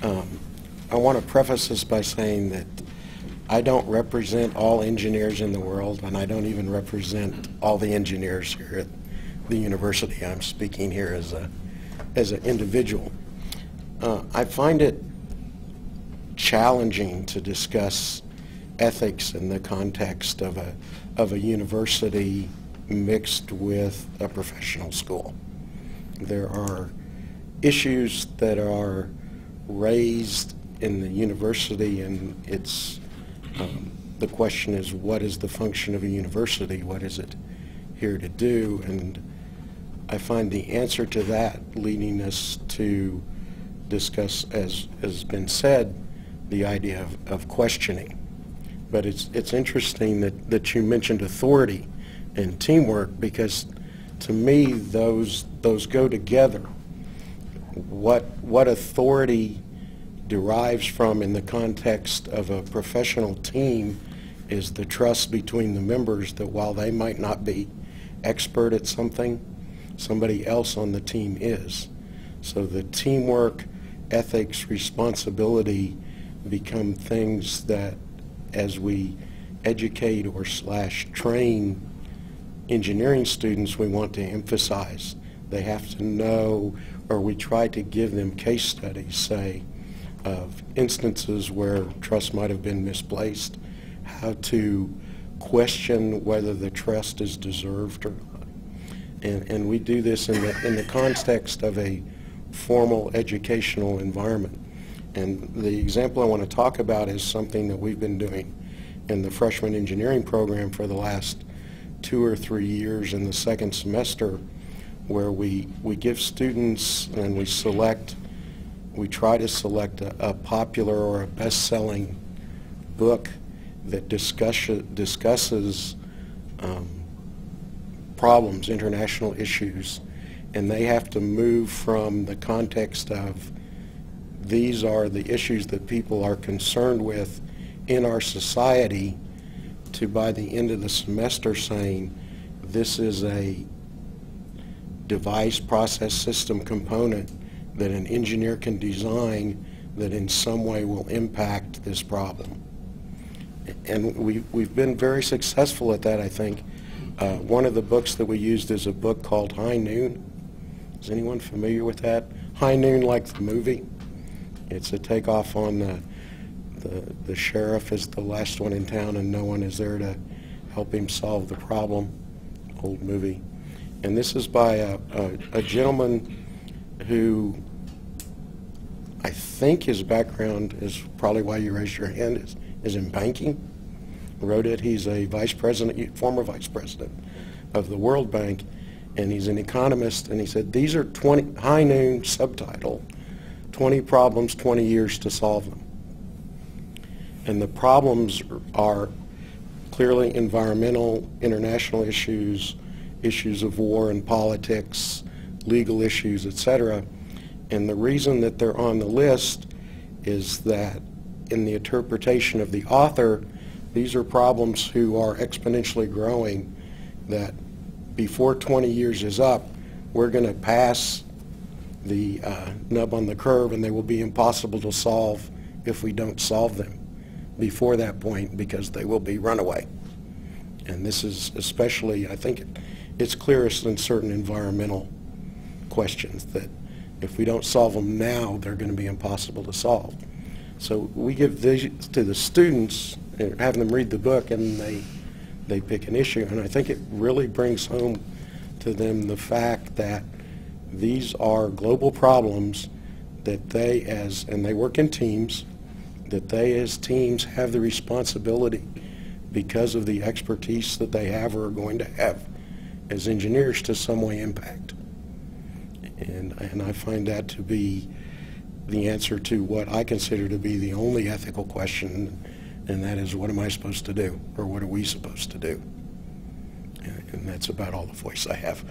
I want to preface this by saying that I don't represent all engineers in the world, and I don't even represent all the engineers here at the university. I'm speaking here as an individual. I find it challenging to discuss ethics in the context of a university mixed with a professional school. There are issues that are raised in the university, and it's the question is, what is the function of a university? What is it here to do? And I find the answer to that leading us to discuss, as has been said, the idea of questioning. But it's interesting that you mentioned authority and teamwork, because to me those go together. What authority derives from in the context of a professional team is the trust between the members that while they might not be expert at something, somebody else on the team is. So the teamwork, ethics, responsibility become things that as we educate or train engineering students, we want to emphasize. They have to know, or we try to give them case studies, say, of instances where trust might have been misplaced, how to question whether the trust is deserved or not. And we do this in the context of a formal educational environment. And the example I want to talk about is something that we've been doing in the freshman engineering program for the last 2 or 3 years in the second semester, where we give students and we try to select a popular or a best-selling book that discusses problems, international issues, and they have to move from the context of these are the issues that people are concerned with in our society to, by the end of the semester, saying this is a device, process, system component that an engineer can design that in some way will impact this problem. And we've been very successful at that, I think. One of the books that we used is a book called High Noon. Is anyone familiar with that? High Noon, like the movie. It's a takeoff on the sheriff is the last one in town and no one is there to help him solve the problem. Old movie. And this is by a gentleman who I think his background is probably why you raised your hand, is in banking. Wrote it. He's a vice president, former vice president of the World Bank, and he's an economist, and he said these are 20, High Noon subtitle, 20 problems, 20 years to solve them. And the problems are clearly environmental, international issues, issues of war and politics, legal issues, etc. And the reason that they're on the list is that in the interpretation of the author, these are problems who are exponentially growing, that before 20 years is up, we're going to pass the nub on the curve, and they will be impossible to solve if we don't solve them before that point, because they will be runaway. And this is especially, I think it's clearest in certain environmental questions, that if we don't solve them now, they're going to be impossible to solve. So we give these to the students, having them read the book, and they pick an issue. And I think it really brings home to them the fact that these are global problems that they and they work in teams, that they as teams have the responsibility, because of the expertise that they have or are going to have as engineers, to some way impact. And I find that to be the answer to what I consider to be the only ethical question, and that is, what am I supposed to do, or what are we supposed to do? And that's about all the voice I have.